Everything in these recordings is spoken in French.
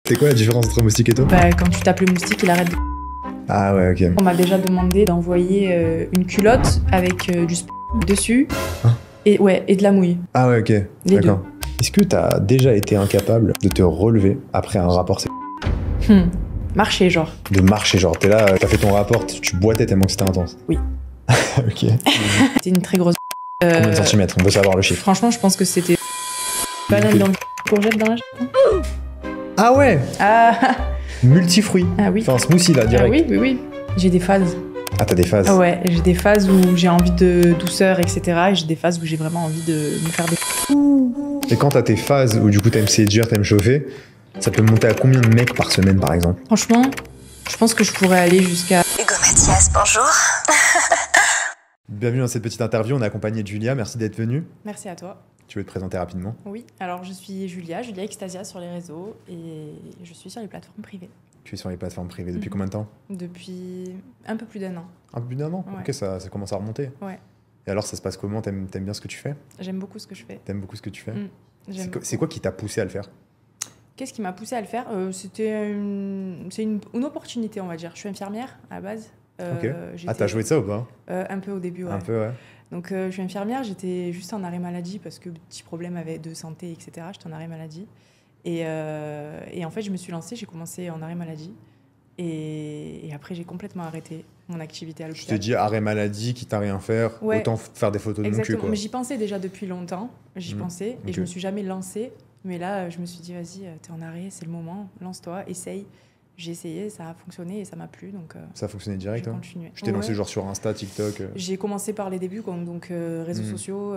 C'est quoi la différence entre moustique et toi? Bah, quand tu tapes le moustique, il arrête de... Ah ouais, ok. On m'a déjà demandé d'envoyer une culotte avec du dessus Hein? et, ouais, et de la mouille. Ah ouais, ok. Les D'accord. Est-ce que t'as déjà été incapable de te relever après un rapport Marcher, genre. de marcher, genre t'es là, t'as fait ton rapport, tu boitais tellement que c'était intense? Oui. Ok. C'était une très grosse... Combien de centimètres? On veut savoir le chiffre. Franchement, je pense que c'était... Banane dans le courgette dans la... Ah ouais! Ah, Multifruits. ah oui. Enfin, smoothie là, Ah direct. oui, oui, oui. J'ai des phases. Ah, t'as des phases. Ah ouais, j'ai des phases où j'ai envie de douceur, etc. Et j'ai des phases où j'ai vraiment envie de me faire des... Et quand t'as tes phases où du coup t'aimes séduire, t'aimes chauffer, ça peut monter à combien de mecs par semaine par exemple? Franchement, je pense que je pourrais aller jusqu'à... Hugo Mathias, bonjour. Bienvenue dans cette petite interview, on est accompagné de Julia, merci d'être venue. Merci à toi. Tu veux te présenter rapidement? Oui, alors je suis Julia Extasia sur les réseaux et je suis sur les plateformes privées Tu es sur les plateformes privées depuis combien de temps? depuis un peu plus d'un an. Un peu plus d'un an? Ouais. Ok, ça commence à remonter. Ouais, Et alors ça se passe comment? T'aimes bien ce que tu fais? j'aime beaucoup ce que je fais. T'aimes beaucoup ce que tu fais? J'aime C'est quoi qui t'a poussé à le faire? Qu'est-ce qui m'a poussée à le faire? C'était une opportunité, on va dire. Je suis infirmière à la base. Ok. Ah, t'as joué de ça ou pas? Un peu au début, ouais. Un peu, ouais. Donc je suis infirmière, j'étais juste en arrêt maladie parce que petit problème de santé, etc. J'étais en arrêt maladie. Et en fait, je me suis lancée, j'ai commencé en arrêt maladie. Et après, j'ai complètement arrêté mon activité à Tu l'hôpital. t'es dit arrêt maladie, quitte à rien faire, Ouais. autant faire des photos de mon cul Exactement, quoi. mais j'y pensais déjà depuis longtemps. J'y pensais et ok. je me suis jamais lancée. Mais là, je me suis dit, vas-y, t'es en arrêt, c'est le moment, lance-toi, essaye. J'ai essayé, ça a fonctionné et ça m'a plu, donc Ça a fonctionné direct, j'ai hein? continué. Tu t'es lancé Ouais. genre sur Insta, TikTok J'ai commencé par les débuts, donc réseaux sociaux,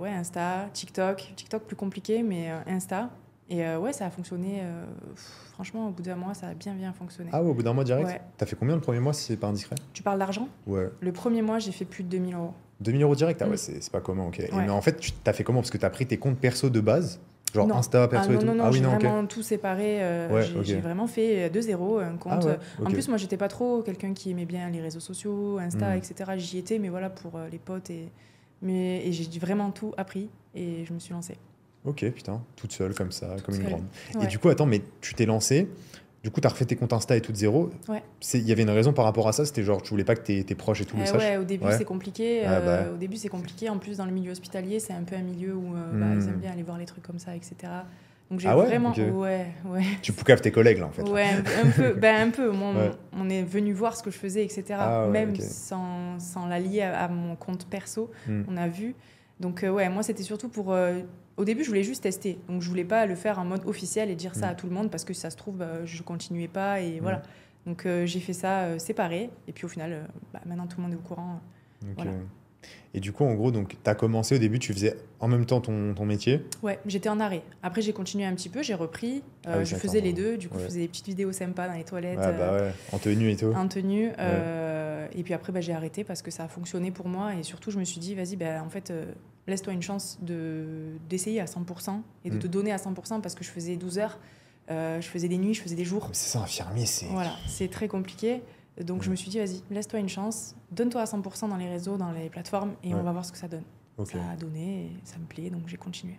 ouais, Insta, TikTok. TikTok plus compliqué, mais Insta. Et ouais, ça a fonctionné. Franchement, au bout d'un mois, ça a bien fonctionné. Ah ouais, au bout d'un mois direct? Ouais. T'as fait combien le premier mois si c'est pas indiscret? Tu parles d'argent? Ouais. Le premier mois, j'ai fait plus de 2000 €. 2000 € direct? Ah ouais, Mm. c'est pas commun, ok. Et Ouais. mais en fait, tu t'as fait comment? Parce que t'as pris tes comptes perso de base? Genre Non. Insta, perso Ah et non, tout? non, non, Ah oui, j'ai non, ok. vraiment tout séparé. Ouais, ok. J'ai vraiment fait de zéro un compte. Ah ouais, ok. En plus, moi, j'étais pas trop quelqu'un qui aimait bien les réseaux sociaux, Insta, Mm. etc. J'y étais, mais voilà, pour les potes. Et j'ai vraiment tout appris et je me suis lancée. Ok, putain, toute seule comme ça, comme une seule. grande. Ouais. Et du coup, attends, mais tu t'es lancé, du coup, t'as refait tes comptes Insta et tout de zéro. Ouais. Il y avait une raison par rapport à ça, c'était genre, tu voulais pas que tes proches et tout le sachent? Ouais, au début, Ouais. c'est compliqué. Ah bah. Au début, c'est compliqué. En plus, dans le milieu hospitalier, c'est un peu un milieu où ils aiment bien aller voir les trucs comme ça, etc. Donc, j'ai Ah ouais, vraiment... ok. Ouais. Tu poucaves tes collègues là en fait. Ouais, un peu. Ben, un peu. Moi, Ouais. on est venu voir ce que je faisais, etc. Ah ouais, Même ok. sans la lier à mon compte perso, Mm. on a vu. Donc, ouais, moi, c'était surtout pour... au début, je voulais juste tester. Donc, je voulais pas le faire en mode officiel et dire ça à tout le monde parce que ça se trouve, je continuais pas et voilà. Donc, j'ai fait ça séparé. Et puis, au final, maintenant, tout le monde est au courant. Ok. Voilà. Et du coup, en gros, donc, t'as commencé au début, tu faisais en même temps ton métier. Ouais, j'étais en arrêt. Après, j'ai continué un petit peu, j'ai repris. Ah oui, je d'accord, faisais les bon. deux. Du coup, Ouais. je faisais des petites vidéos sympas dans les toilettes. Ah bah ouais, en tenue et tout. En tenue. Et puis après, j'ai arrêté parce que ça a fonctionné pour moi. Et surtout, je me suis dit, vas-y, en fait, laisse-toi une chance d'essayer à 100% et de te donner à 100% parce que je faisais 12 heures. Je faisais des nuits, je faisais des jours. Mais c'est ça, infirmier, c'est. Voilà, c'est très compliqué. Donc, je me suis dit, vas-y, laisse-toi une chance. Donne-toi à 100% dans les réseaux, dans les plateformes et on va voir ce que ça donne. Ok. Ça a donné et ça me plaît, donc j'ai continué.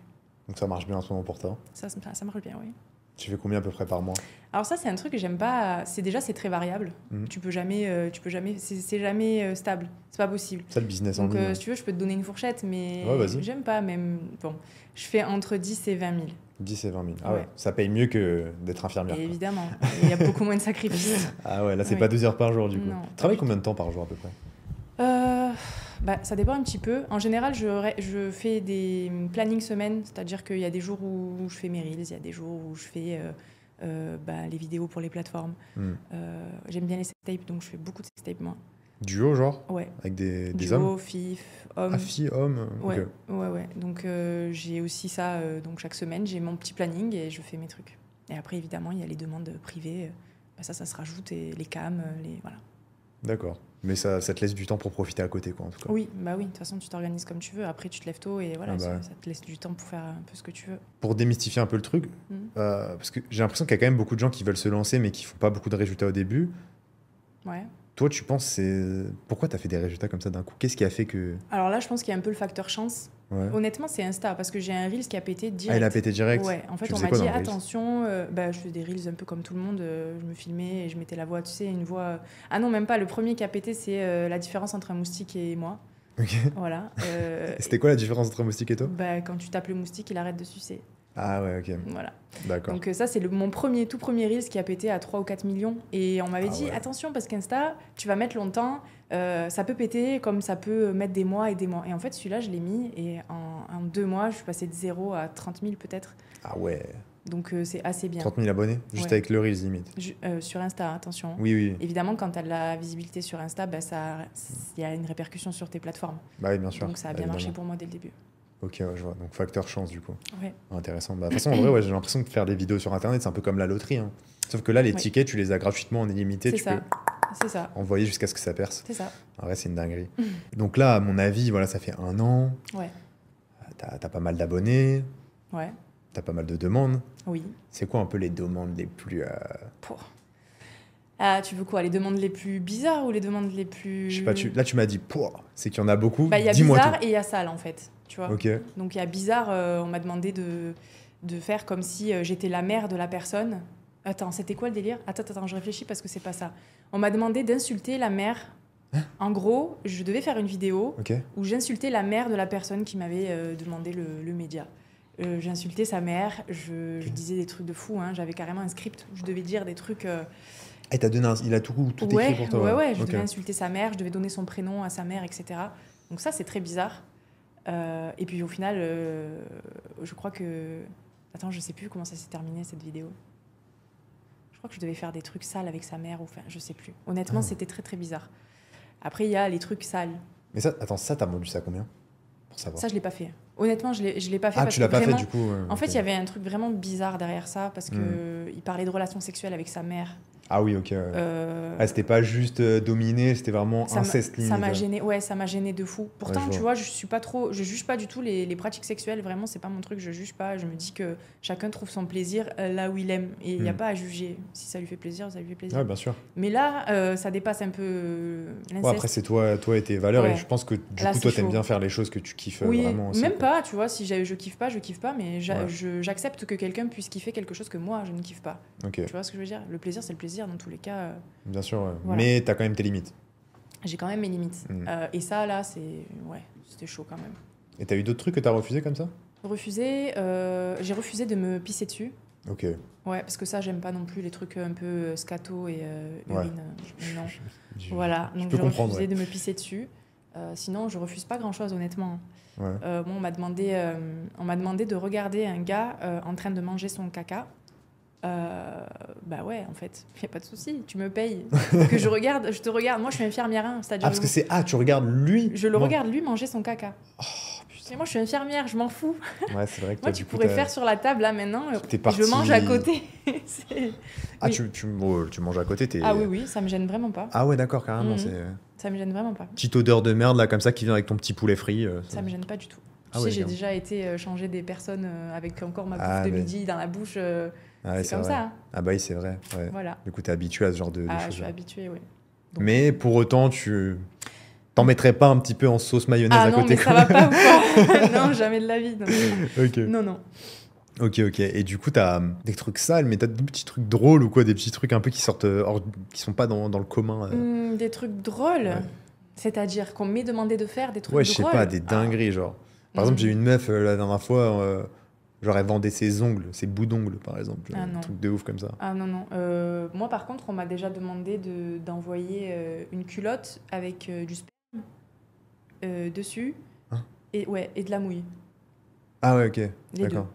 Donc ça marche bien en ce moment pour toi. Ça marche bien, oui. Tu fais combien à peu près par mois? Alors ça, c'est un truc que j'aime pas. C'est très variable. Tu peux jamais, c'est jamais stable. C'est pas possible. Ça, le business en Donc ligne. si tu veux, je peux te donner une fourchette, mais Ouais, vas-y. j'aime pas même. Bon, je fais entre 10 et 20 000. 10 et 20 000. Ah ouais, Ouais. ça paye mieux que d'être infirmière. Et quoi. évidemment, il y a beaucoup moins de sacrifices. Ah ouais, là, c'est Oui. pas 12 heures par jour du coup. Non, Tu travailles pas du combien de temps par jour à peu près? Ça dépend un petit peu. En général, je fais des plannings semaines, c'est-à-dire qu'il y a des jours où je fais mes reels, il y a des jours où je fais les vidéos pour les plateformes. J'aime bien les sextapes, donc je fais beaucoup de sextapes moi. Duo, genre? Ouais. Avec des Duo, hommes? fif, homme. Ah, fille, homme? Ouais, Ok. ouais. Donc j'ai aussi ça. Donc chaque semaine, j'ai mon petit planning et je fais mes trucs. Et après, évidemment, il y a les demandes privées. Ça se rajoute et les cams, voilà. D'accord. Mais ça te laisse du temps pour profiter à côté, quoi, en tout cas. Oui, de toute façon, tu t'organises comme tu veux. Après, tu te lèves tôt et voilà, Ah bah. ça te laisse du temps pour faire un peu ce que tu veux. Pour démystifier un peu le truc, parce que j'ai l'impression qu'il y a quand même beaucoup de gens qui veulent se lancer mais qui font pas beaucoup de résultats au début. Ouais. Toi, tu penses pourquoi tu as fait des résultats comme ça d'un coup? Qu'est-ce qui a fait que... Alors là, je pense qu'il y a un peu le facteur chance. Ouais. Honnêtement, c'est Insta, parce que j'ai un Reels qui a pété direct. Ah, il a pété direct. Ouais, en fait, Tu on faisais m'a quoi dit dans le Reels? attention, je faisais des Reels un peu comme tout le monde, je me filmais et je mettais la voix, tu sais, une voix. Ah non, même pas, le premier qui a pété, c'est la différence entre un moustique et moi. Ok. Voilà. C'était quoi la différence entre un moustique et toi? Quand tu tapes le moustique, il arrête de sucer. Ah ouais, ok. Voilà. D'accord. Donc ça, c'est mon tout premier Reels qui a pété à 3 ou 4 millions. Et on m'avait dit, ouais. attention, parce qu'Insta, tu vas mettre longtemps, ça peut péter comme ça peut mettre des mois et des mois. Et en fait, celui-là, je l'ai mis et en 2 mois, je suis passée de 0 à 30 000 peut-être. Ah ouais. Donc c'est assez bien. 30 000 abonnés? Juste avec le Reels, limite. Sur Insta, attention. Oui, oui. Évidemment, quand tu as de la visibilité sur Insta, il y a une répercussion sur tes plateformes. Bah oui, bien sûr. Donc ça a bien marché pour moi dès le début. Ok, ouais, je vois. Donc facteur chance, du coup. Ouais. Intéressant. Bah, de toute façon, en vrai, ouais, j'ai l'impression que faire des vidéos sur Internet, c'est un peu comme la loterie. Hein. Sauf que là, les tickets, tu les as gratuitement en illimité. C'est tu ça. peux C'est ça. envoyer jusqu'à ce que ça perce. C'est ça. En vrai, c'est une dinguerie. Donc là, à mon avis, voilà, ça fait 1 an. Ouais. T'as pas mal d'abonnés. Ouais. T'as pas mal de demandes. Oui. C'est quoi un peu les demandes les plus... Ah, tu veux quoi? Les demandes les plus bizarres ou les demandes les plus... Je sais pas, là tu m'as dit, c'est qu'il y en a beaucoup. Il y a Dis-moi bizarre tout. et il y a sale en fait. Tu vois. Ok. Donc il y a bizarre, on m'a demandé de faire comme si j'étais la mère de la personne. Attends, c'était quoi le délire? Attends, je réfléchis parce que c'est pas ça. On m'a demandé d'insulter la mère. En gros, je devais faire une vidéo où j'insultais la mère de la personne qui m'avait demandé le média. J'insultais sa mère, je disais des trucs de fou, hein. J'avais carrément un script où je devais dire des trucs... Et il a tout écrit pour toi? Ouais, je devais insulter sa mère, je devais donner son prénom à sa mère, etc. Donc ça, c'est très bizarre. Et puis au final, je crois que... Attends, je sais plus comment ça s'est terminé, cette vidéo. Je crois que je devais faire des trucs sales avec sa mère, ou enfin, je sais plus. Honnêtement, c'était très, très bizarre. Après, il y a les trucs sales. Mais ça, attends, ça, t'as vendu ça combien? Pour savoir. Ça, je l'ai pas fait. Honnêtement, je l'ai pas fait. Ah, parce tu l'as que pas vraiment, fait du coup En fait, il y avait un truc vraiment bizarre derrière ça, parce que il parlait de relations sexuelles avec sa mère. Ah oui, ok. C'était pas juste dominé, c'était vraiment inceste limite. Ça m'a gêné, ça m'a gêné de fou. Pourtant, tu vois, je juge pas du tout les pratiques sexuelles. Vraiment, c'est pas mon truc. Je juge pas. Je me dis que chacun trouve son plaisir là où il aime, et il n'y a pas à juger. Si ça lui fait plaisir, ça lui fait plaisir. Ouais, bien sûr. Mais là, ça dépasse un peu l'inceste. Ouais, après, c'est toi et tes valeurs, et je pense que du coup, toi, t'aimes chaud. bien faire les choses que tu kiffes oui, vraiment. Aussi, même quoi. pas, tu vois. Si je kiffe pas, mais j'accepte que quelqu'un puisse kiffer quelque chose que moi je ne kiffe pas. Okay. Tu vois ce que je veux dire? Le plaisir, c'est le plaisir dans tous les cas. Bien sûr, ouais. Voilà. Mais t'as quand même tes limites. J'ai quand même mes limites. Et ça, là, c'était chaud quand même. Et t'as eu d'autres trucs que t'as refusé comme ça? J'ai refusé de me pisser dessus. Ok. Ouais, parce que ça, j'aime pas non plus les trucs un peu scato et urine. Non. Voilà, donc j'ai refusé de me pisser dessus. Sinon, je refuse pas grand-chose, honnêtement. Ouais. On m'a demandé de regarder un gars en train de manger son caca. Bah ouais, en fait, il n'y a pas de souci, tu me payes. Que je te regarde. Moi, je suis infirmière. Hein, ah, parce que tu regardes lui? Je le regarde lui manger son caca. Oh, putain. Et moi, je suis infirmière, je m'en fous. Ouais, c'est vrai que moi, tu pourrais faire sur la table, là, maintenant. Je mange à côté. Ah, oui. tu manges à côté, Ah oui, ça me gêne vraiment pas. Ah ouais, d'accord, carrément. Ça me gêne vraiment pas. Petite odeur de merde, là, comme ça, qui vient avec ton petit poulet frit. Ça me gêne pas du tout. Tu sais, j'ai déjà été changer des personnes avec encore ma bouffe de midi dans la bouche. C'est comme ça. Hein. Ah bah oui, c'est vrai. Ouais. Voilà. Du coup, t'es habitué à ce genre de choses. Je suis habituée, oui. Donc... Mais pour autant, tu t'en mettrais pas un petit peu en sauce mayonnaise à côté? Ah non, mais ça va pas ou quoi? Non, jamais de la vie. Non. Ok. Non. Ok. Et du coup, t'as des trucs sales, mais t'as des petits trucs drôles ou quoi? Des petits trucs un peu qui sortent, qui sont pas dans le commun. Des trucs drôles? Ouais. C'est-à-dire qu'on m'ait demandé de faire des trucs drôles? Ouais, je sais pas, des dingueries, genre. Par exemple, j'ai eu une meuf la dernière fois... Genre, elle vendait ses ongles, ses bouts d'ongles, par exemple. Un truc de ouf comme ça. Ah non. Moi, par contre, on m'a déjà demandé d'envoyer une culotte avec du sperme dessus et de la mouille. Ah ouais, ok. D'accord.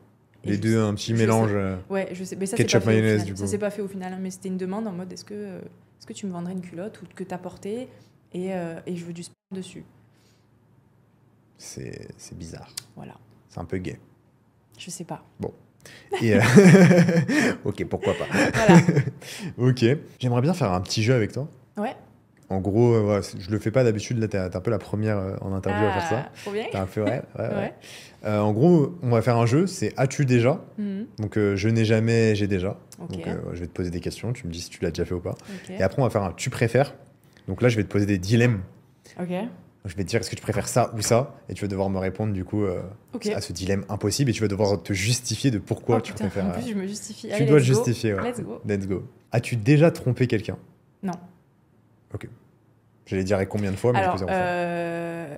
Les deux, un petit mélange. Ouais, je sais. Mais ça, ketchup mayonnaise, du coup. Ça s'est pas fait au final, hein, mais c'était une demande en mode est-ce que tu me vendrais une culotte ou que t'as porté et je veux du sperme dessus. C'est bizarre. Voilà. C'est un peu gay. Je sais pas. Bon. Et ok, pourquoi pas. Voilà. Ok. J'aimerais bien faire un petit jeu avec toi. Ouais. En gros, je le fais pas d'habitude. Là, t'es un peu la première en interview à faire ça. Trop bien. T'es un peu, ouais. En gros, on va faire un jeu. C'est as-tu déjà? Donc, je n'ai jamais, j'ai déjà. Okay. Donc, je vais te poser des questions. Tu me dis si tu l'as déjà fait ou pas. Okay. Et après, on va faire un tu préfères. Donc là, je vais te poser des dilemmes. Ok. Je vais te dire, est-ce que tu préfères ça ou ça? Et tu vas devoir me répondre, du coup, à ce dilemme impossible. Et tu vas devoir te justifier de pourquoi tu préfères. En plus, je me justifie. Tu dois te justifier, ouais. Let's go. Let's go. As-tu déjà trompé quelqu'un? Non. Ok. J'allais dire combien de fois, mais alors, je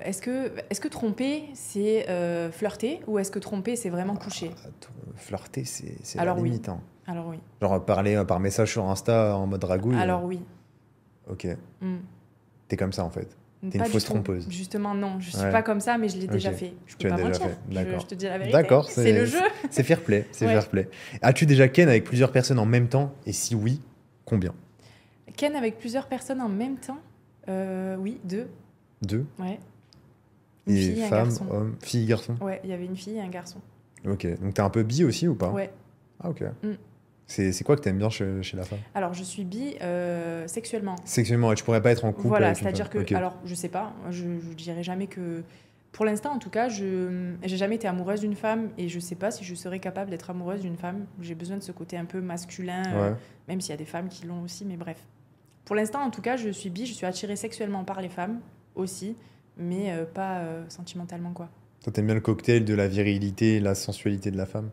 est-ce que tromper, c'est flirter ou est-ce que tromper, c'est vraiment coucher? Flirter, c'est alors la oui. limite. Hein. Alors oui. Genre parler par message sur Insta en mode ragouille. Alors oui. Ok. T'es comme ça en fait. T'es Pas une fausse trompeuse. Justement, non. Je suis pas comme ça, mais je l'ai déjà fait. Je peux pas mentir. Je te dis la vérité. D'accord. C'est le jeu. C'est fair play. C'est fair play. As-tu déjà ken avec plusieurs personnes en même temps? Et si oui, combien? Ken avec plusieurs personnes en même temps? Oui, 2. 2? Ouais. Une fille, femme, homme, fille, garçon? Ouais, il y avait une fille et un garçon. Ok. Donc t'es un peu bi aussi ou pas? Ouais. Ah ok. C'est quoi que t'aimes bien chez la femme? Alors, je suis bi sexuellement. Sexuellement, et tu pourrais pas être en couple voilà, avec c'est-à-dire que... Okay. Alors, je sais pas, je dirais jamais que... Pour l'instant, en tout cas, j'ai jamais été amoureuse d'une femme et je sais pas si je serais capable d'être amoureuse d'une femme. J'ai besoin de ce côté un peu masculin, même s'il y a des femmes qui l'ont aussi, mais bref. Pour l'instant, en tout cas, je suis bi, je suis attirée sexuellement par les femmes aussi, mais pas sentimentalement, quoi. Toi, t'aimes bien le cocktail de la virilité et la sensualité de la femme?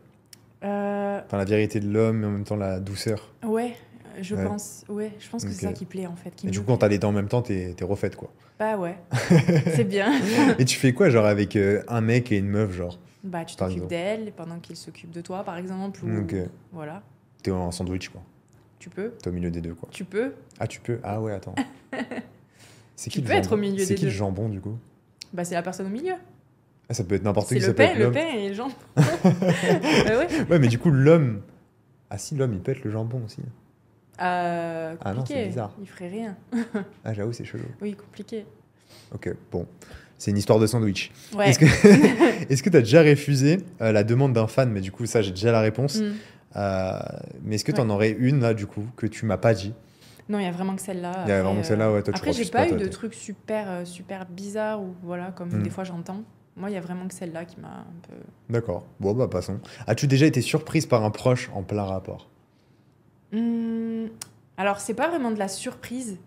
Enfin, la virilité de l'homme, mais en même temps la douceur. Ouais, je pense que c'est ça qui plaît, en fait. Et du coup, quand t'as les dents en même temps, t'es refaite, quoi. Bah ouais, c'est bien. Et tu fais quoi, genre, avec un mec et une meuf, genre? Bah, tu t'occupes d'elle pendant qu'il s'occupe de toi, par exemple, ou... Voilà. T'es en sandwich, quoi. Tu peux. T'es au milieu des deux, quoi. Tu peux. Ah, tu peux. Ah ouais, attends. Tu peux être au milieu des deux. C'est qui le jambon, du coup? Bah, c'est la personne au milieu. Ah, ça peut être n'importe qui. C'est le pain et le jambon. Ouais, mais du coup, l'homme... Ah si, l'homme, il peut être le jambon aussi. Compliqué. Ah non, c'est bizarre. Il ferait rien. Ah, j'avoue, c'est chelou. Oui, compliqué. Ok, bon. C'est une histoire de sandwich. Ouais. Est-ce que tu as déjà refusé la demande d'un fan? Mais du coup, ça, j'ai déjà la réponse. Mais est-ce que tu en aurais une, là, du coup, que tu m'as pas dit? Non, il y a vraiment que celle-là. Il y a vraiment celle-là, ouais. Toi, après, j'ai pas eu de trucs super bizarres ou voilà, comme des fois j'entends. Moi, il y a vraiment que celle-là qui m'a un peu... D'accord. Bon, bah, passons. As-tu déjà été surprise par un proche en plein rapport? Alors, c'est pas vraiment de la surprise.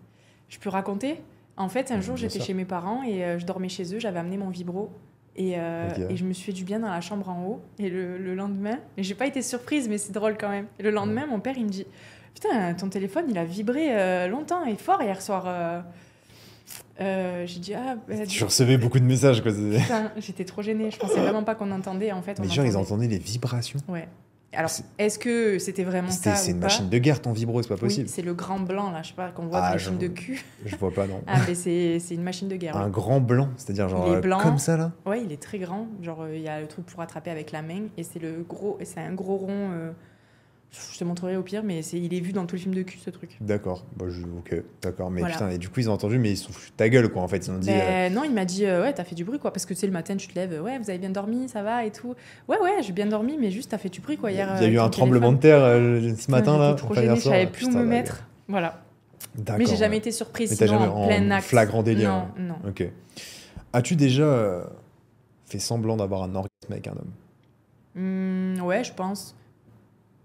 Je peux raconter? En fait, un jour, j'étais chez mes parents et je dormais chez eux. J'avais amené mon vibro et je me suis fait du bien dans la chambre en haut. Et le lendemain... Et j'ai pas été surprise, mais c'est drôle quand même. Et le lendemain, mon père, il me dit... Putain, ton téléphone, il a vibré longtemps et fort hier soir. J'ai dit tu recevais beaucoup de messages, quoi. Putain, j'étais trop gênée. Je pensais vraiment pas qu'on entendait, en fait. Mais les gens, ils entendaient les vibrations. Ouais. Alors, est-ce que c'était vraiment ça C'est une machine de guerre, ton vibro, c'est pas possible. Oui, c'est le grand blanc, là, je sais pas, qu'on voit dans les films de cul. Je vois pas, non. Ah, mais c'est une machine de guerre. Un grand blanc, c'est-à-dire genre comme ça, là? Ouais, il est très grand. Genre, il y a le truc pour attraper avec la main et c'est un gros rond... Je te montrerai au pire, mais il est vu dans tous les films de cul, ce truc. D'accord. Bah, ok, d'accord. Mais voilà. Putain, et du coup, ils ont entendu, mais ils se sont foutus de ta gueule, quoi, en fait. Ils ont dit... Non, il m'a dit, ouais, t'as fait du bruit, quoi. Parce que tu sais, le matin, tu te lèves, ouais, vous avez bien dormi, ça va et tout. Ouais, j'ai bien dormi, mais juste, t'as fait du bruit, quoi, hier. Il y a eu un tremblement de terre ce matin, là. J'étais trop gênée, je savais plus où me mettre. Voilà. D'accord. Mais j'ai jamais été surprise, mais sinon en plein acte. Flagrant délire. Non. Ok. As-tu déjà fait semblant d'avoir un orgasme avec un homme? Ouais, je pense.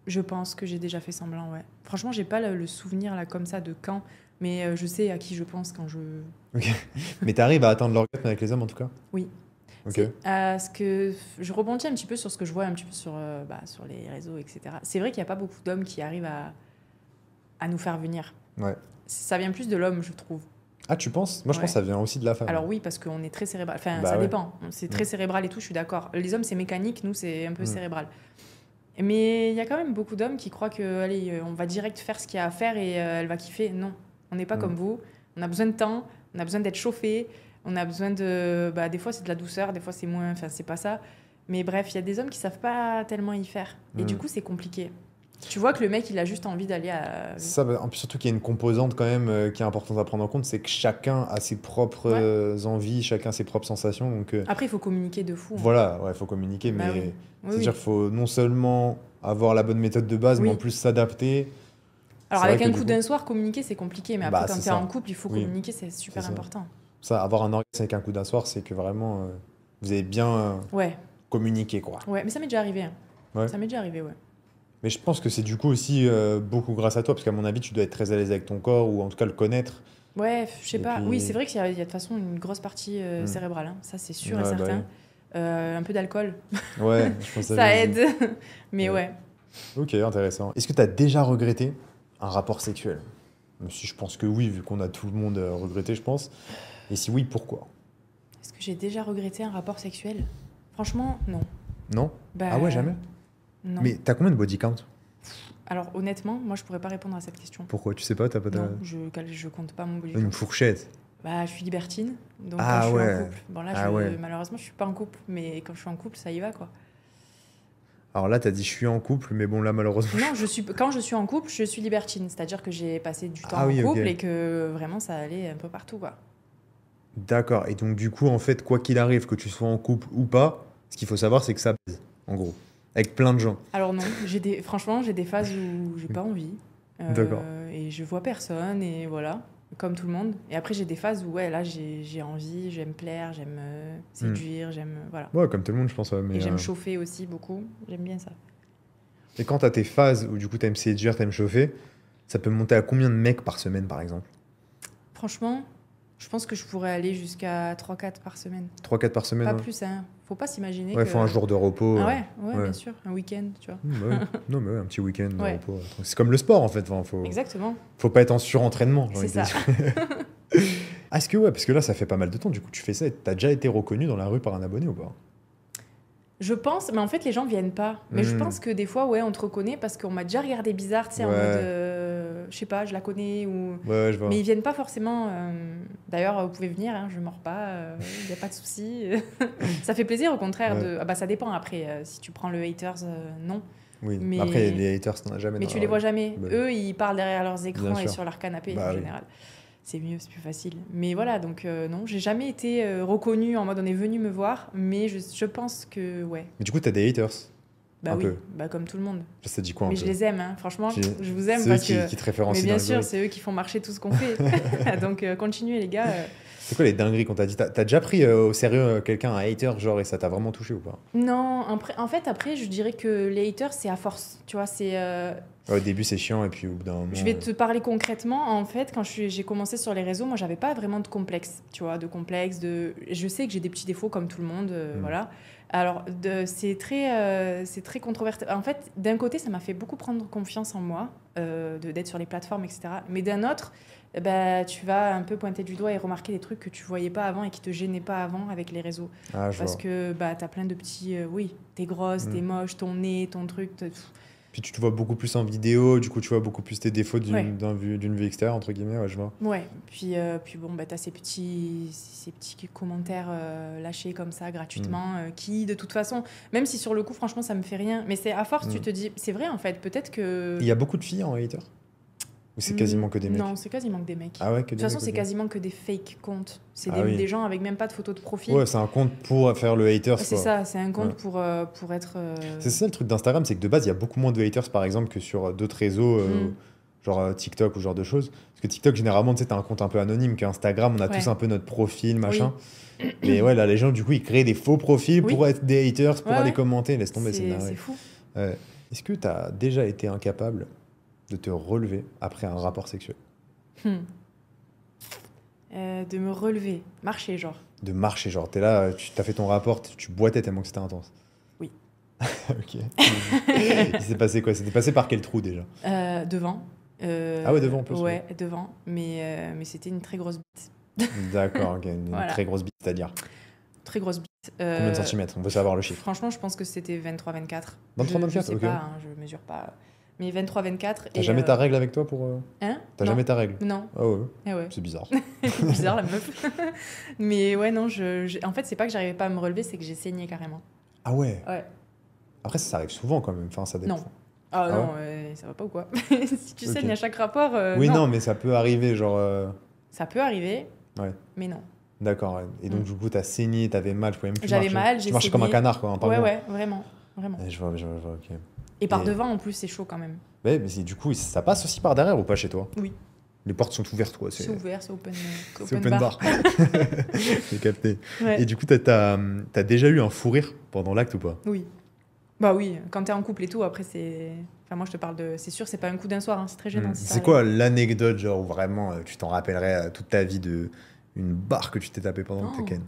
Je pense que j'ai déjà fait semblant, ouais. Franchement, j'ai pas le souvenir là comme ça de quand, mais je sais à qui je pense quand je... Ok. Mais t'arrives à atteindre l'orgasme avec les hommes en tout cas? Oui. Ok. Ce que je rebondis un petit peu sur ce que je vois un petit peu sur les réseaux, etc. C'est vrai qu'il n'y a pas beaucoup d'hommes qui arrivent à nous faire venir. Ouais. Ça vient plus de l'homme, je trouve. Ah, tu penses? Moi, je pense que ça vient aussi de la femme. Alors oui, parce qu'on est très cérébral. Enfin, ça dépend. C'est très cérébral et tout, je suis d'accord. Les hommes, c'est mécanique, nous, c'est un peu cérébral. Mais il y a quand même beaucoup d'hommes qui croient que, allez, on va direct faire ce qu'il y a à faire et elle va kiffer. Non, on n'est pas comme vous. On a besoin de temps, on a besoin d'être chauffé, on a besoin de... des fois, c'est de la douceur, des fois, c'est moins... Enfin, c'est pas ça. Mais bref, il y a des hommes qui savent pas tellement y faire. Et du coup, c'est compliqué. Tu vois que le mec, il a juste envie d'aller à... Ça, surtout qu'il y a une composante quand même qui est importante à prendre en compte, c'est que chacun a ses propres envies, chacun ses propres sensations. Donc, après, il faut communiquer de fou. Voilà, il faut communiquer, mais c'est-à-dire qu'il faut non seulement avoir la bonne méthode de base, mais en plus s'adapter. Alors avec un coup d'un soir, communiquer, c'est compliqué, mais après, quand tu es en couple, il faut communiquer, c'est super important. Ça, avoir un orgasme avec un coup d'un soir, c'est que vraiment, vous avez bien communiqué, quoi. Ouais, mais ça m'est déjà arrivé. Hein. Ça m'est déjà arrivé, ouais. Mais je pense que c'est du coup aussi beaucoup grâce à toi, parce qu'à mon avis, tu dois être très à l'aise avec ton corps, ou en tout cas le connaître. Ouais, je sais Et pas. puis- Oui, c'est vrai qu'il y a de toute façon une grosse partie cérébrale, hein. Ça c'est sûr et Ouais, bah certain. Un peu d'alcool, Ouais, je pense à ça ça aussi. aide. Mais Ouais. ouais. Ok, intéressant. Est-ce que tu as déjà regretté un rapport sexuel? Même si je pense que oui, vu qu'on a tout le monde regretté, je pense. Et si oui, pourquoi? Est-ce que j'ai déjà regretté un rapport sexuel? Franchement, non. Non? Bah, Ah ouais, jamais? non. Mais t'as combien de body count? Alors honnêtement, moi je pourrais pas répondre à cette question. Pourquoi? Tu sais pas, t'as pas Non, je compte pas mon body Une count. fourchette. Bah, je suis libertine, donc quand Ah je suis ouais. en couple. Bon là, Ah ouais. malheureusement, je suis pas en couple, mais quand je suis en couple, ça y va quoi. Alors là, t'as dit je suis en couple, mais bon, là, malheureusement. Non, quand je suis en couple, je suis libertine, c'est-à-dire que j'ai passé du temps Ah en oui, ok. couple et que vraiment ça allait un peu partout quoi. D'accord. Et donc, du coup, en fait, quoi qu'il arrive, que tu sois en couple ou pas, ce qu'il faut savoir, c'est que ça baise, en gros. Avec plein de gens. Alors non, franchement, j'ai des phases où j'ai pas envie. D'accord. Et je vois personne, et voilà, comme tout le monde. Et après, j'ai des phases où, ouais, là, j'ai envie, j'aime plaire, j'aime séduire, j'aime. Voilà. Ouais, comme tout le monde, je pense. Ouais, mais, Et j'aime chauffer aussi beaucoup, j'aime bien ça. Et quand t'as tes phases où, du coup, t'aimes séduire, t'aimes chauffer, ça peut monter à combien de mecs par semaine, par exemple? Franchement, je pense que je pourrais aller jusqu'à 3-4 par semaine. 3-4 par semaine? Pas Ouais, plus, hein. Faut pas s'imaginer ouais, que. faut un jour de repos. Ah ouais, ouais. bien sûr, un week-end, tu vois. Bah ouais. Non, mais ouais, un petit week-end de Ouais. repos. C'est comme le sport, en fait. Enfin, Exactement, faut pas être en surentraînement, j'ai c'est envie de ça. dire. Ah, est-ce que, ouais, parce que là, ça fait pas mal de temps, du coup, tu fais ça et t'as déjà été reconnu dans la rue par un abonné ou pas? Je pense, mais en fait, les gens viennent pas. Mais je Hmm. pense que des fois, ouais, on te reconnaît parce qu'on m'a déjà regardé bizarre, tu sais, en Ouais. mode, je sais pas, je la connais ou. Ouais, je vois. Mais ils viennent pas forcément. D'ailleurs, vous pouvez venir, hein, je mords pas, il y a pas de souci. Ça fait plaisir, au contraire. Ouais. Ah bah, ça dépend après. Si tu prends le haters, non. Oui. Mais- Après, les haters, t'en as jamais Mais dans tu la les rue. vois jamais. Bah, Eux, ils parlent derrière leurs écrans Bien et sûr. sur leur canapé Bah en oui. général. C'est mieux, c'est plus facile. Mais voilà, donc non, j'ai jamais été reconnue en mode on est venu me voir, mais je pense que ouais. Mais du coup, t'as des haters. Bah Un oui, peu. bah comme tout le monde. Ça dit quoi un Mais peu? je les aime, hein. Franchement, Qui- je vous aime C'est eux parce que. qui te référencient Mais dans bien sûr, l'algorithme. c'est eux qui font marcher tout ce qu'on fait. Donc continuez les gars. C'est quoi les dingueries qu'on t'a dit? T'as déjà pris au sérieux quelqu'un, un hater, genre, et ça t'a vraiment touché ou pas? Non, en fait, après, je dirais que les haters, c'est à force. Tu vois, c'est. Ouais, au début, c'est chiant, et puis au bout d'un moment. Je vais te parler concrètement. En fait, quand j'ai commencé sur les réseaux, moi, j'avais pas vraiment de complexe. Tu vois, de complexe. Je sais que j'ai des petits défauts comme tout le monde. Voilà. Alors, c'est très controversé. En fait, d'un côté, ça m'a fait beaucoup prendre confiance en moi, d'être sur les plateformes, etc. Mais d'un autre, bah, tu vas un peu pointer du doigt et remarquer des trucs que tu voyais pas avant et qui te gênaient pas avant avec les réseaux. Ah, je Parce vois. que bah, tu as plein de petits. Oui, t'es grosse, t'es moche, ton nez, ton truc. Puis tu te vois beaucoup plus en vidéo, du coup, tu vois beaucoup plus tes défauts Ouais. d'une vue extérieure, entre guillemets, ouais, je vois. Ouais, puis bon, bah, tu as ces petits commentaires lâchés comme ça gratuitement qui, de toute façon, même si sur le coup, franchement, ça me fait rien, mais c'est à force, tu te dis, c'est vrai en fait, peut-être que. Il y a beaucoup de filles en hater? Ou c'est quasiment que des mecs? Non, c'est quasiment que des mecs. Ah ouais, que De des toute façon, mecs, c'est ok. quasiment que des fake comptes. C'est Ah oui. des gens avec même pas de photo de profil. Ouais, c'est un compte pour faire le haters, C'est quoi. ça, c'est un compte Ouais. pour être. C'est ça le truc d'Instagram, c'est que de base, il y a beaucoup moins de haters, par exemple, que sur d'autres réseaux, genre TikTok ou ce genre de choses. Parce que TikTok, généralement, tu sais, t'as un compte un peu anonyme, qu'Instagram, on a Ouais. tous un peu notre profil, machin. Mais ouais, là, les gens, du coup, ils créent des faux profils Oui. pour être des haters, pour Ouais, aller ouais. commenter. Laisse tomber, c'est C'est dingue. fou. Ouais. Est-ce que t'as déjà été incapable de te relever après un rapport sexuel? De me relever, marcher, genre. De marcher, genre, t'es là, tu t'as fait ton rapport, tu boitais tellement que c'était intense. Oui. Ok. Il s'est passé quoi? C'était passé par quel trou déjà? Devant. Ah ouais, devant, en plus, Ouais, devant. Mais c'était une très grosse bite. D'accord, ok, une Voilà. très grosse bite, c'est-à-dire. Très grosse bite. Combien de centimètres? On veut savoir le chiffre. Franchement, je pense que c'était 23-24. 23-24, je sais ok. pas, hein, je mesure pas. Mais 23-24. T'as jamais ta règle avec toi pour. Hein? T'as Non. jamais ta règle? Non. Ah ouais, Eh ouais. c'est bizarre. Bizarre la meuf. Mais ouais, non, en fait, c'est pas que j'arrivais pas à me relever, c'est que j'ai saigné carrément. Ah ouais. Ouais. Après, ça arrive souvent quand même. Enfin, ça dépend. Non. Ah Ah non, ça va pas ou quoi? Si tu Ok. saignes à chaque rapport, Oui, non. non, mais ça peut arriver, genre. Ça peut arriver, Ouais. mais non. D'accord. Ouais. Et donc, du coup, t'as saigné, t'avais mal, tu pouvais même plus J'avais marcher. mal, Tu j'ai marchais comme un saigné. canard, quoi. Un Ouais, pingouin. ouais, vraiment. Vraiment. Ouais, je vois, ok. Et par Et- devant, en plus, c'est chaud quand même. Ouais, mais du coup, ça passe aussi par derrière ou pas chez toi? Oui. Les portes sont ouvertes, quoi. C'est ouvert, c'est open, C'est open bar. J'ai capté. Ouais. Et du coup, t'as déjà eu un fou rire pendant l'acte ou pas? Oui. Bah oui, quand t'es en couple et tout, après, c'est Enfin, moi, je te parle de... C'est sûr, c'est pas un coup d'un soir, hein, c'est très gênant. Si ça C'est arrive. quoi l'anecdote, genre, où vraiment tu t'en rappellerais toute ta vie de une barre que tu t'es tapé pendant que t'es ken?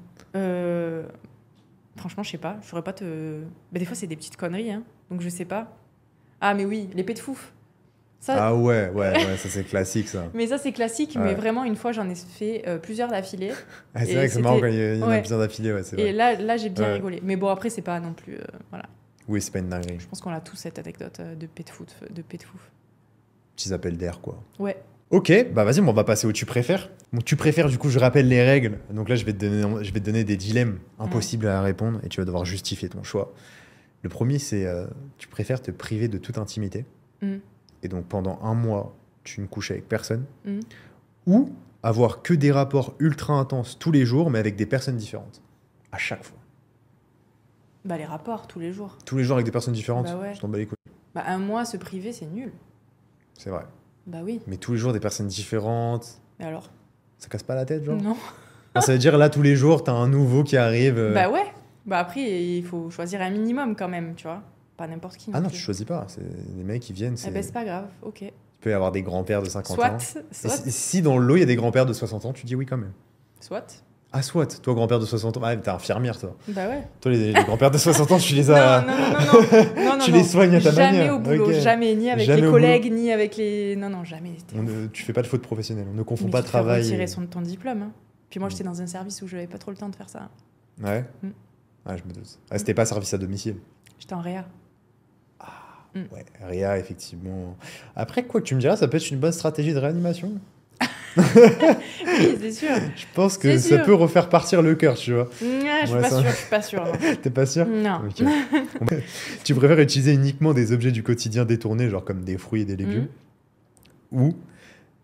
Franchement, je sais pas. Je saurais pas te... des fois, c'est des petites conneries, hein, donc je sais pas. Ah, mais oui, l'épée de fouf. Ça... Ah ouais, ça c'est classique, ça. Mais ça, c'est classique, mais vraiment, une fois, j'en ai fait plusieurs d'affilée. Ah, c'est vrai que c'est marrant quand il y en a plusieurs d'affilée, ouais, c'est vrai. Et là j'ai bien rigolé. Mais bon, après, c'est pas non plus... voilà. Oui, c'est pas une dinguerie. Je pense qu'on a tous cette anecdote de pet de fouf. Petits appels d'air, quoi. Ouais. Ok, bah vas-y, on va passer au tu préfères. Bon, tu préfères, du coup, je rappelle les règles. Donc là, je vais te donner des dilemmes impossibles à répondre et tu vas devoir justifier ton choix. Le premier, c'est tu préfères te priver de toute intimité. Et donc, pendant 1 mois, tu ne couches avec personne. Ou avoir que des rapports ultra intenses tous les jours, mais avec des personnes différentes. À chaque fois. Bah, les rapports, tous les jours. Tous les jours avec des personnes différentes, bah ouais. Je t'en bats les couilles. Bah, 1 mois, se priver, c'est nul. C'est vrai. Bah oui. Mais tous les jours, des personnes différentes. Et alors? Ça casse pas la tête, genre? Non. Non, ça veut dire, là, tous les jours, t'as un nouveau qui arrive. Bah ouais. Bah après, il faut choisir un minimum quand même, tu vois. Pas n'importe qui. Ah non, tu choisis pas. C'est les mecs qui viennent. Eh ben, c'est pas grave, ok. Tu peux y avoir des grands-pères de 50 ans. Soit. Si dans le lot, il y a des grands-pères de 60 ans, tu dis oui quand même. Soit. Ah, soit. Toi, grand-père de 60 ans. Ah, t'es infirmière, toi. Bah ouais. Toi, les grands-pères de 60 ans, tu les as. Non. Tu les soignes à ta manière. Jamais au boulot, Okay. jamais. Ni avec Jamais les au collègues, boulot. ni avec les... Non, jamais. Tu fais pas de faute professionnelle. On ne confond Mais pas tu te fais travail. retirer ton diplôme. Hein. Puis moi, j'étais dans un service où je n'avais pas trop le temps de faire ça. Ouais. Ah, je me doute. Ah, c'était pas service à domicile. J'étais en réa. Ouais, réa, effectivement. Après, quoi que tu me diras, ça peut être une bonne stratégie de réanimation. Oui, c'est sûr. Je pense que ça peut refaire partir le cœur, tu vois. Je suis pas sûre. T'es pas sûr? Non. Okay. Tu préfères utiliser uniquement des objets du quotidien détournés, genre comme des fruits et des légumes, ou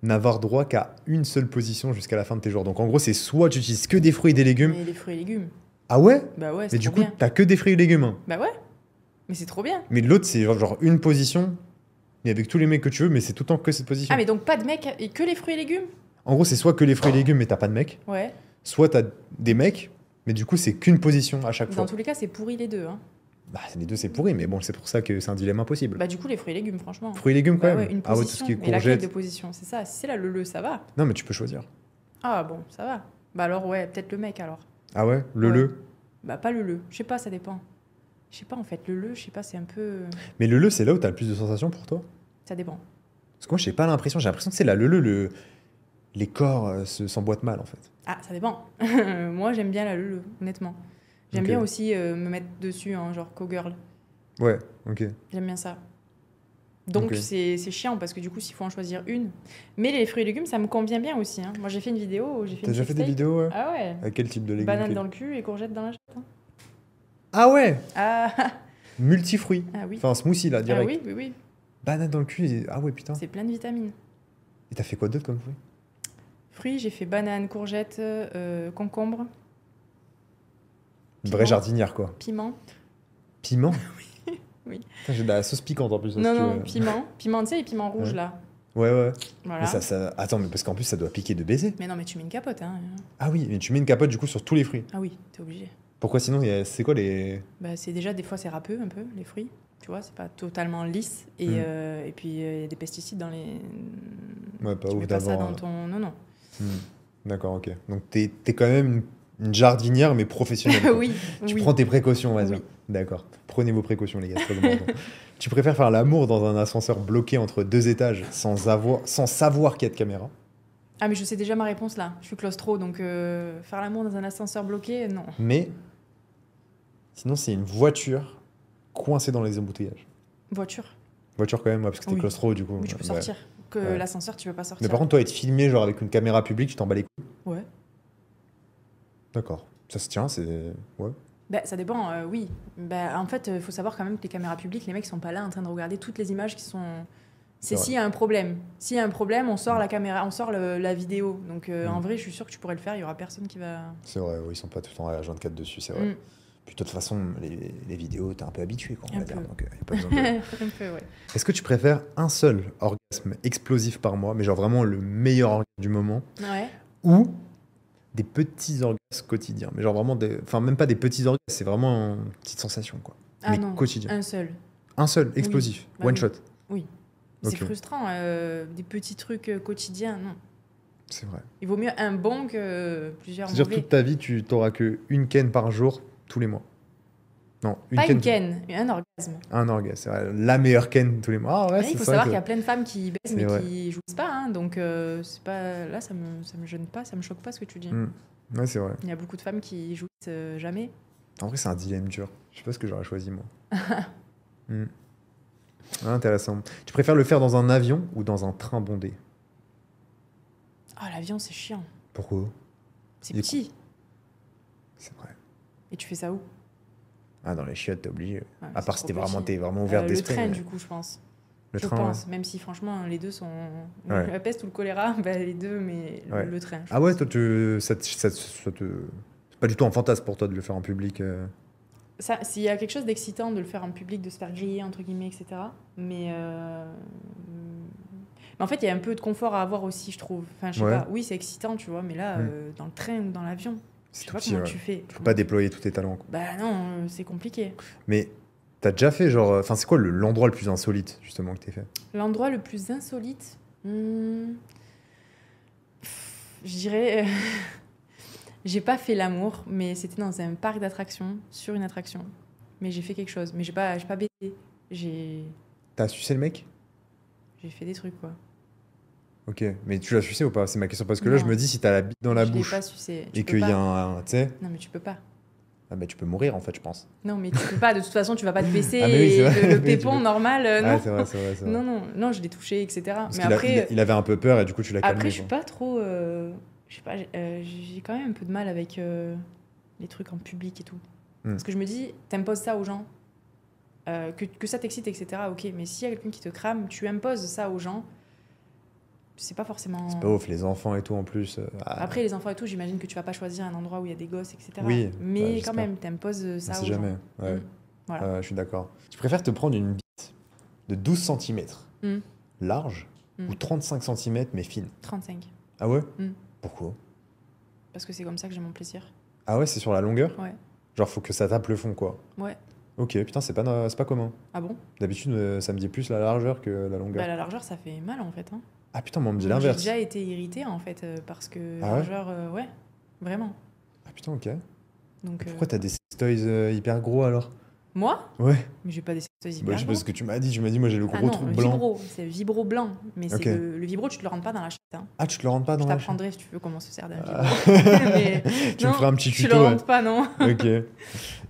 n'avoir droit qu'à une seule position jusqu'à la fin de tes jours? Donc en gros, c'est soit tu utilises que des fruits et des légumes. Mais les fruits et légumes. Ah ouais? Bah ouais, c'est Mais du trop coup, t'as que des fruits et légumes. Hein. Bah ouais. Mais c'est trop bien. Mais l'autre, c'est genre une position, mais avec tous les mecs que tu veux, mais c'est tout le temps que cette position. Ah, mais donc pas de mecs et que les fruits et légumes? En gros, c'est soit que les fruits et légumes, mais t'as pas de mec. Ouais. Soit t'as des mecs, mais du coup, c'est qu'une position à chaque fois. Dans tous les cas, c'est pourri les deux. Hein. Bah, les deux, c'est pourri, mais bon, c'est pour ça que c'est un dilemme impossible. Bah, du coup, les fruits et légumes, franchement. Fruits et légumes, quand même. Ouais, une position. Ah ouais, tout ce qui est Mais laquelle de courgettes. position? C'est ça. Si c'est là, le, ça va. Non, mais tu peux choisir. Ah bon, ça va. Bah alors, ouais, peut-être le mec alors. Ah ouais? Le. Bah, pas le. Je sais pas, ça dépend. Je sais pas, en fait. Le, je sais pas, c'est un peu. Mais le, c'est là où t'as le plus de sensations pour toi? Ça dépend. Parce que moi, j'ai pas l'impression. J'ai l'impression que c'est là, les corps s'emboîtent mal, en fait. Ah, ça dépend. Moi, j'aime bien la le, honnêtement. J'aime bien aussi me mettre dessus en genre cowgirl. Ouais, ok. J'aime bien ça. Donc, c'est chiant parce que du coup, s'il faut en choisir une. Mais les fruits et légumes, ça me convient bien aussi. Hein. Moi, j'ai fait une vidéo. T'as déjà fait des vidéos, ouais? Ah ouais. À quel type de légumes? Banane dans le cul et courgettes dans la jette. Hein. Ah ouais! Ah, Multifruits. ah oui. Enfin, un smoothie, là, direct. Ah oui. Banane dans le cul. Ah ouais, putain. C'est plein de vitamines. Et t'as fait quoi d'autre comme fruit? Fruits, j'ai fait banane, courgette, concombre. Une vraie jardinière, quoi. Piment. Piment? Oui. Putain, j'ai de la sauce piquante en plus. Non, piment. Piment, tu sais, les piments rouges, là. Ouais. Voilà. Mais ça... Attends, mais parce qu'en plus, ça doit piquer de baiser. Mais non, mais tu mets une capote, hein. Ah oui, mais tu mets une capote, du coup, sur tous les fruits. Ah oui, t'es obligé. Pourquoi sinon, c'est quoi les... Bah, c'est déjà, des fois, c'est râpeux, un peu, les fruits. Tu vois, c'est pas totalement lisse. Et puis, il y a des pesticides dans les... Ouais, pas tu ouf mets pas ça d'avoir... dans ton... Non. D'accord, ok. Donc, t'es quand même une jardinière, mais professionnelle. Quoi. Oui. Tu prends tes précautions, vas-y. Oui. D'accord. Prenez vos précautions, les gars. C'est très important. Tu préfères faire l'amour dans un ascenseur bloqué entre 2 étages sans savoir qu'il y a de caméra? Ah, mais je sais déjà ma réponse, là. Je suis claustro, donc faire l'amour dans un ascenseur bloqué, non. Mais, sinon, c'est une voiture coincée dans les embouteillages. Voiture. Voiture quand même, ouais, parce que t'es claustro, du coup. Oui, tu peux sortir. Que l'ascenseur, tu peux pas sortir. Mais par contre, toi, être filmé genre avec une caméra publique, tu t'en bats les couilles? Ouais. D'accord. Ça se tient, c'est... Ouais. Bah, ça dépend, oui. Bah, en fait, il faut savoir quand même que les caméras publiques, les mecs sont pas là en train de regarder toutes les images qui sont... C'est s'il y a un problème. S'il y a un problème, on sort la caméra, on sort la vidéo. Donc en vrai, je suis sûre que tu pourrais le faire, il y aura personne qui va... C'est vrai, ils sont pas tout le temps à 24 dessus, c'est vrai. Puis de toute façon, les vidéos, t'es un peu habitué, quoi, on va dire. Donc, y a pas besoin de... un peu, ouais. Est-ce que tu préfères un seul orgasme explosif par mois, mais genre vraiment le meilleur orgasme du moment, ou des petits orgasmes quotidiens, mais genre vraiment enfin même pas des petits orgasmes, c'est vraiment une petite sensation, quoi. Ah mais non, quotidien. un seul. Un seul, explosif, oui. one shot. Oui. Ok. C'est frustrant, des petits trucs quotidiens, non. C'est vrai. Il vaut mieux un bon que plusieurs C'est-à-dire mauvais. toute ta vie, tu t'auras que une ken par jour, tous les mois. Non, une Pas ken, une ken, un orgasme. un orgasme. C'est vrai. La meilleure ken tous les mois. Ah ouais, Mais c'est il faut ça. savoir qu'il y a plein de femmes qui baissent c'est mais vrai. qui jouissent pas, hein, donc c'est pas là ça me gêne pas, ça me choque pas ce que tu dis. Ouais, c'est vrai. Il y a beaucoup de femmes qui jouissent jamais. En vrai, c'est un dilemme dur. Je sais pas ce que j'aurais choisi, moi. Hmm. Ah, intéressant. Tu préfères le faire dans un avion ou dans un train bondé? Ah, l'avion c'est chiant, Pourquoi? c'est Il est petit. C'est vrai. Et tu fais ça où? Ah, dans les chiottes, t'es obligé. Ouais, À c'est part trop si t'es petit. vraiment ouvert Le d'esprit. train mais du coup je pense. Le Je train, pense, ouais. même si franchement les deux sont Ouais. la peste ou le choléra, bah, les deux mais Ouais. le train. Je Ah ouais, pense. toi, ça te... C'est pas du tout un fantasme pour toi de le faire en public. Ça, s'il y a quelque chose d'excitant de le faire en public, de se faire griller, entre guillemets, etc. Mais en fait, il y a un peu de confort à avoir aussi, je trouve. Enfin, je sais Ouais. pas. Oui, c'est excitant, tu vois, mais là, dans le train ou dans l'avion, je C'est sais tout pas petit, comment ouais. tu fais. Tu peux pas déployer tous tes talents, quoi. Bah non, c'est compliqué. Mais t'as déjà fait genre... Enfin, c'est quoi l'endroit le plus insolite, justement, que t'aies fait? L'endroit le plus insolite, je dirais... J'ai pas fait l'amour, mais c'était dans un parc d'attractions, sur une attraction. Mais j'ai fait quelque chose. Mais j'ai pas baisé. J'ai T'as sucé le mec? fait des trucs, quoi. Ok, mais tu l'as sucé ou pas? C'est ma question. Parce que là, je Non. me dis, si t'as la bite dans la Je l'ai bouche pas sucé. Tu et peux qu'il y pas. a un... Tu sais... Non, mais tu peux pas. Ah bah tu peux mourir, en fait, je pense. Non, mais tu peux pas. De toute façon, tu vas pas te baisser Ah, mais oui, c'est et vrai. le Oui, tu pépon peux. normal, Ah, non. c'est vrai, c'est vrai, c'est vrai. Non, je l'ai touché, etc. Parce Mais qu'il a- après, il avait un peu peur et du coup, tu l'as calmé, après, je suis quoi. pas trop. Je sais pas, j'ai quand même un peu de mal avec les trucs en public et tout. Parce que je me dis, t'imposes ça aux gens, que ça t'excite, etc. Ok, mais s'il y a quelqu'un qui te crame, tu imposes ça aux gens. C'est pas forcément. C'est pas ouf, les enfants et tout, en plus. Après, les enfants et tout, j'imagine que tu vas pas choisir un endroit où il y a des gosses, etc. Oui, Mais bah, quand j'espère. même, t'imposes On ça sait aux jamais. gens. Ouais. Voilà. Je suis d'accord. Tu préfères te prendre une bite de 12 cm Mm. large Mm. ou 35 cm mais fine? 35. Ah ouais? Mm. Pourquoi? Parce que c'est comme ça que j'ai mon plaisir. Ah ouais, c'est sur la longueur? Ouais. Genre, faut que ça tape le fond, quoi. Ouais. Ok, putain, c'est pas commun. Ah bon? D'habitude, ça me dit plus la largeur que la longueur. Bah, la largeur, ça fait mal en fait. Hein. Ah putain, moi, on me dit Moi, j'ai l'inverse. déjà été irritée en fait parce que Ah ouais? largeur, ouais, vraiment. Ah putain, ok. Donc, Pourquoi t'as des sextoys hyper gros alors? moi, Ouais. mais j'ai pas des sextoys Bah, hyper je sais pas gros. ce que tu m'as dit. Tu m'as dit, moi, j'ai le Ah gros non, truc le blanc. vibro, c'est le vibro blanc. Mais Ok. c'est le vibro, tu te le rentres pas dans la chatte. Hein. Ah, tu te le rentres pas Je dans la t'apprendrai si tu veux comment se sert d'un Ah. vibro. Mais Tu non, me feras un petit tu tuto. le ouais. rentres pas, non. Ok.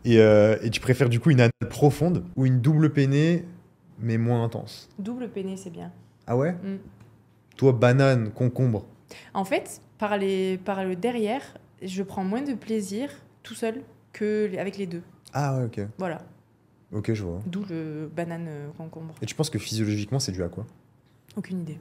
Et tu préfères du coup une anale profonde ou une double peinée mais moins intense? Double peiné, c'est bien. Ah ouais? Mm. Toi, banane, concombre. En fait, par le derrière, je prends moins de plaisir tout seul qu'avec les deux. Ah ouais, ok. Voilà. Ok, je vois. D'où le banane concombre. Et tu penses que physiologiquement, c'est dû à quoi? Aucune idée.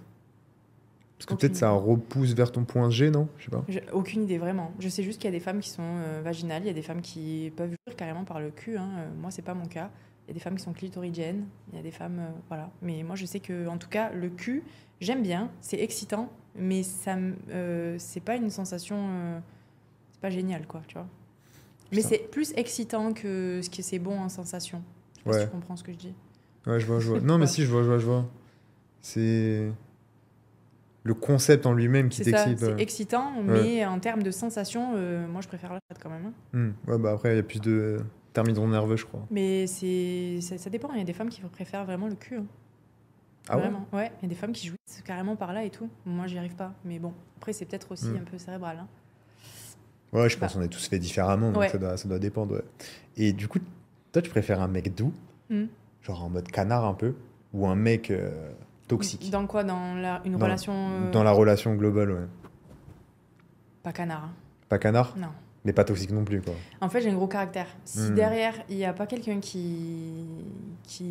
Parce que Aucune peut-être ça repousse vers ton point G, non? Je sais pas. Aucune idée, vraiment. Je sais juste qu'il y a des femmes qui sont vaginales, il y a des femmes qui peuvent jouir carrément par le cul. Hein. Moi, c'est pas mon cas. Il y a des femmes qui sont clitoridiennes, il y a des femmes. Voilà. Mais moi, je sais que, en tout cas, le cul, j'aime bien, c'est excitant, mais c'est pas une sensation. C'est pas génial, quoi, tu vois. Mais Putain. c'est plus excitant que ce que c'est bon en sensation. Je sais pas si Ouais. tu comprends ce que je dis. Ouais, je vois. Non, mais Ouais. si, je vois. C'est le concept en lui-même qui C'est ça, t'excite. c'est excitant, mais en termes de sensation, moi, je préfère la chatte quand même. Hein. Ouais, bah après, il y a plus de terminaisons nerveux, je crois. Mais ça dépend. Il y a des femmes qui préfèrent vraiment le cul. Hein. Ah ouais? Vraiment. Ouais, il y a des femmes qui jouissent carrément par là et tout. Moi, j'y arrive pas. Mais bon, après, c'est peut-être aussi un peu cérébral. Hein. Ouais, je pense qu'on est tous fait différemment, donc Ouais. ça doit dépendre. Ouais. Et du coup, toi, tu préfères un mec doux, Mm. genre en mode canard un peu, ou un mec toxique Dans quoi? Dans une Dans- relation. Dans la relation globale, ouais. Pas canard. Hein. Pas canard, Non. mais pas toxique non plus, quoi. En fait, j'ai un gros caractère. Si Mm. derrière, il n'y a pas quelqu'un qui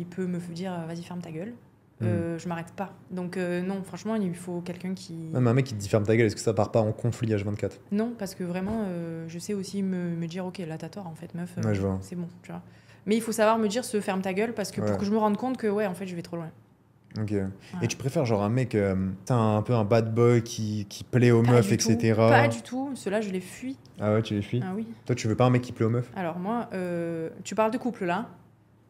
peut me dire vas-y, ferme ta gueule, je m'arrête pas. Donc, non, franchement, il faut quelqu'un qui. Même un mec qui te dit ferme ta gueule, est-ce que ça part pas en conflit H24? Non, parce que vraiment, je sais aussi me dire ok, là, t'as tort, en fait, meuf, Ouais, je vois. c'est bon, tu vois. Mais il faut savoir me dire ferme ta gueule parce que Ouais. pour que je me rende compte que, ouais, en fait, je vais trop loin. Ok. Voilà. Et tu préfères genre un mec, t'as un peu un bad boy qui plaît aux Pas meufs, du tout. etc. Pas du tout. Ceux-là, je les fuis. Ah ouais, tu les fuis? Ah oui. Toi, tu veux pas un mec qui plaît aux meufs? Alors, moi, tu parles de couple là.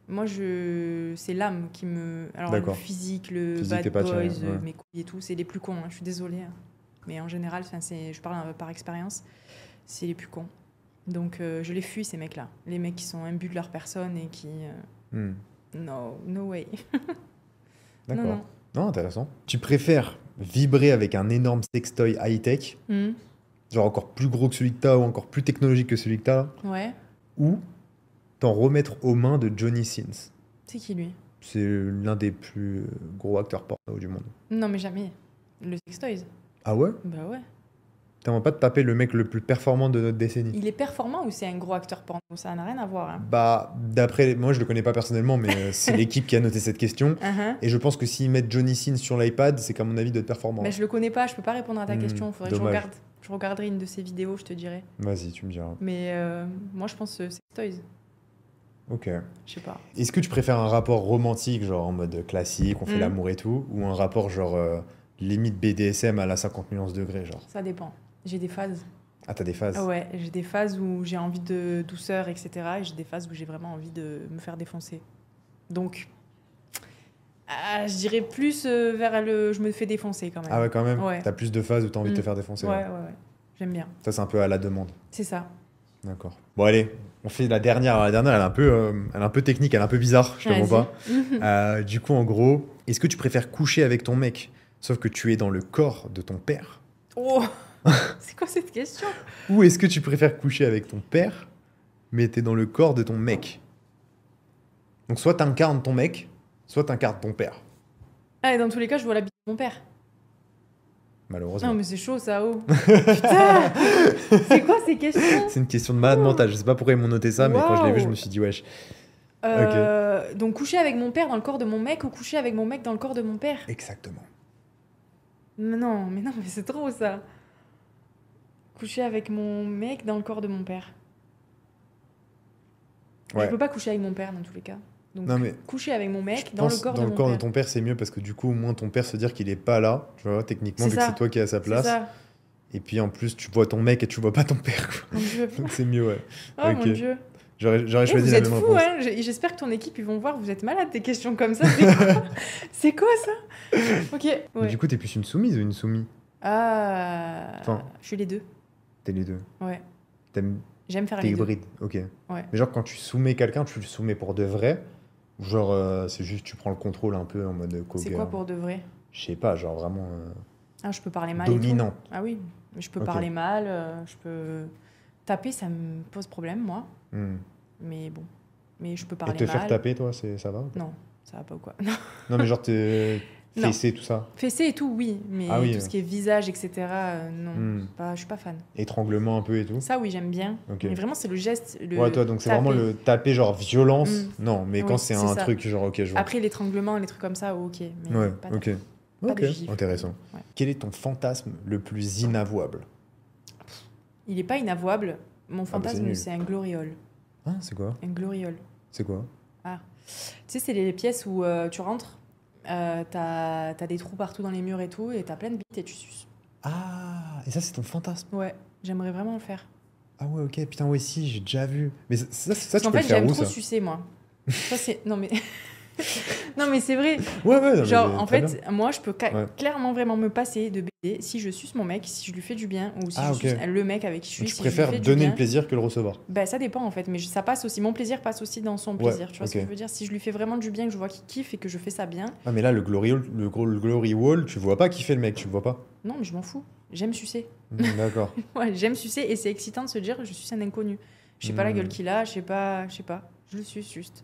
Moi, c'est l'âme qui me. Alors, le D'accord. physique, le Physique, bad t'es pas boys, attiré, ouais. mes couilles et tout, c'est les plus cons. Je suis désolée, hein. Mais en général, je parle par expérience, c'est les plus cons. Donc, je les fuis, ces mecs-là. Les mecs qui sont imbus de leur personne et qui. No way. D'accord. Non. Non, intéressant. Tu préfères vibrer avec un énorme sextoy high-tech, genre encore plus gros que celui que t'as ou encore plus technologique que celui que t'as, Ouais. ou t'en remettre aux mains de Johnny Sins? C'est qui, lui? C'est l'un des plus gros acteurs porno du monde. Non, mais jamais. Le Sextoys. Ah ouais? Bah ouais. T'aimerais pas te taper le mec le plus performant de notre décennie? Il est performant ou c'est un gros acteur porno? Ça n'a rien à voir, hein. Bah, d'après... Moi, je le connais pas personnellement, mais c'est l'équipe qui a noté cette question. Uh-huh. Et je pense que s'ils mettent Johnny Sins sur l'iPad, c'est qu'à mon avis, d'être performant. Mais je le connais pas, je peux pas répondre à ta question. Faudrait que je dommage. regarde. Je regarderai une de ses vidéos, je te dirai. Vas-y, tu me diras. Mais moi, je pense Sextoys. Ok. Je sais pas. Est-ce que tu préfères un rapport romantique, genre en mode classique, on fait l'amour et tout, ou un rapport genre limite BDSM à la 50 nuances degrés, genre? Ça dépend. J'ai des phases. Ah, t'as des phases? Ouais, j'ai des phases où j'ai envie de douceur, etc. Et j'ai des phases où j'ai vraiment envie de me faire défoncer. Donc, je dirais plus vers le je me fais défoncer quand même. Ah ouais, quand même? Ouais. T'as plus de phases où t'as envie de te faire défoncer? Ouais. J'aime bien. Ça, c'est un peu à la demande. C'est ça. D'accord. Bon, allez, on fait la dernière. La dernière, elle est un peu technique, elle est un peu bizarre, je te mens pas. Du coup, en gros, est-ce que tu préfères coucher avec ton mec, sauf que tu es dans le corps de ton père? Oh, c'est quoi cette question? Ou est-ce que tu préfères coucher avec ton père, mais t'es dans le corps de ton mec? Donc, soit t'incarnes ton mec, soit t'incarnes ton père. Ah, et dans tous les cas, je vois la bite de mon père. Malheureusement. Non, mais c'est chaud, ça, oh. Putain. C'est quoi ces questions? C'est une question de malade mental. Je sais pas pourquoi ils m'ont noté ça, mais quand je l'ai vu, Wow. je me suis dit, wesh. Donc, coucher avec mon père dans le corps de mon mec ou coucher avec mon mec dans le corps de mon père? Exactement. Mais non, mais c'est trop ça. Coucher avec mon mec dans le corps de mon père. Ouais. Je peux pas coucher avec mon père dans tous les cas. Donc, Non, mais coucher avec mon mec je dans le pense corps dans de le mon corps de père. ton père, c'est mieux parce que du coup, au moins, ton père se dire qu'il est pas là, tu vois, techniquement, C'est vu que ça. c'est toi qui es à sa C'est place. ça. Et puis en plus, tu vois ton mec et tu vois pas ton père, quoi. Mon Dieu. Donc c'est mieux, ouais. Oh Ok. mon Dieu. J'aurais Eh, choisi vous la êtes même fous, réponse. hein. J'espère que ton équipe, ils vont voir, vous êtes malades des questions comme ça. C'est quoi, c'est quoi ça? Ok. Mais Ouais. du coup, t'es plus une soumise ou une soumise? Ah. Enfin. Je suis les deux. T'es les deux. Ouais. T'es J'aime faire les deux. hybride, ok. Ouais. Mais genre, quand tu soumets quelqu'un, tu le soumets pour de vrai? Ou genre, c'est juste tu prends le contrôle un peu en mode C'est quoi pour de vrai? Je sais pas, genre vraiment Ah, je peux parler mal et tout. dominant. Ah oui, je peux Ok. parler mal, je peux taper, ça me pose problème, moi. Hmm. Mais bon, mais je peux Et parler te mal. faire taper, toi, ça va? Non, ça va pas ou quoi. Non, mais genre, t'es Non. fessé, tout ça. Fessé et tout, oui, mais Ah oui, tout ouais. ce qui est visage, etc., non, je suis pas fan. Étranglement un peu et tout. Ça, oui, j'aime bien. Ok. Mais vraiment, c'est le geste. Ouais, toi, donc c'est taper. vraiment le taper, genre violence. Non, mais Oui, quand c'est c'est un ça. truc, genre, ok, je vois. Après, l'étranglement, les trucs comme ça, ok. Mais Ouais, pas ok. taper. Pas Ok, de gifle. intéressant. Ouais. Quel est ton fantasme le plus inavouable? Il est pas inavouable. Mon c'est fantasme, nul. c'est un gloriole. Ah, c'est quoi? Un gloriole. C'est quoi? Tu sais, c'est les pièces où tu rentres, t'as des trous partout dans les murs et tout, et t'as plein de bites et tu suces. Ah, et ça, c'est ton fantasme? Ouais, j'aimerais vraiment le faire. Ah ouais, ok, putain, ouais, si, j'ai déjà vu. Mais ça Parce tu qu'en peux fait, le faire j'aime où, trop ça? sucer, moi. Ça, c'est... Non, mais... non, mais c'est vrai. Ouais, ouais, non, mais Genre, en très fait, bien. moi, je peux Ouais. clairement vraiment me passer de baiser si je suce mon mec, si je lui fais du bien, ou si Ah, je ok. suce le mec avec qui je suis, Donc, tu si je lui préfères fais du donner bien. le plaisir que le recevoir? Ben, ça dépend, en fait. Mais ça passe aussi... Mon plaisir passe aussi dans son plaisir. Tu vois ce que ok. je veux dire? Si je lui fais vraiment du bien, que je vois qu'il kiffe et que je fais ça bien, Ah, mais là, le glory wall, tu vois pas qui fait le mec, tu le vois pas? non, mais je m'en fous. J'aime sucer. D'accord. Ouais, j'aime sucer et c'est excitant de se dire je suis un inconnu. Je sais pas la gueule qu'il a, je sais pas, je le suce juste.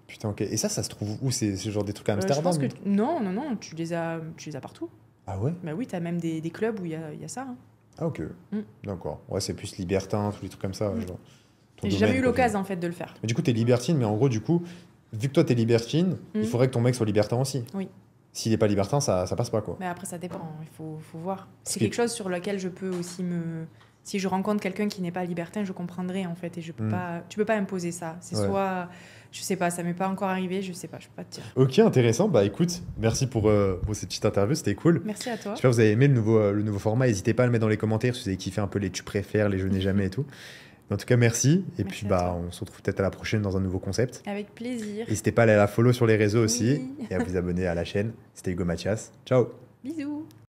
Putain, ok. Et ça se trouve où? C'est genre des trucs à Je Amsterdam? pense que non, tu les as partout. Ah ouais? Bah oui, t'as même des clubs où il y a ça. Hein. Ah, ok. D'accord. Ouais, c'est plus libertin, tous les trucs comme ça. Genre, ton Et j'ai domaine, jamais eu quoi. l'occasion en fait de le faire. Mais du coup, t'es libertine, mais en gros, du coup, vu que toi, t'es libertine, il faudrait que ton mec soit libertin aussi. Oui. S'il est pas libertin, ça passe pas, quoi. Mais après ça dépend, il faut voir. C'est qui- quelque chose sur lequel je peux aussi me. Si je rencontre quelqu'un qui n'est pas libertin, je comprendrai en fait et je peux pas. Tu peux pas imposer ça. C'est Ouais. soit, je sais pas, ça m'est pas encore arrivé, je sais pas, je peux pas te dire. Ok, intéressant. Bah écoute, merci pour cette petite interview, c'était cool. Merci à toi. J'espère que vous avez aimé le nouveau format. N'hésitez pas à le mettre dans les commentaires si vous avez kiffé un peu les tu préfères, les je n'ai jamais et tout. En tout cas, merci. Et Merci puis, à toi. on se retrouve peut-être à la prochaine dans un nouveau concept. Avec plaisir. N'hésitez pas à aller la follow sur les réseaux aussi Oui. et à vous abonner à la chaîne. C'était Hugo Mathias. Ciao! Bisous.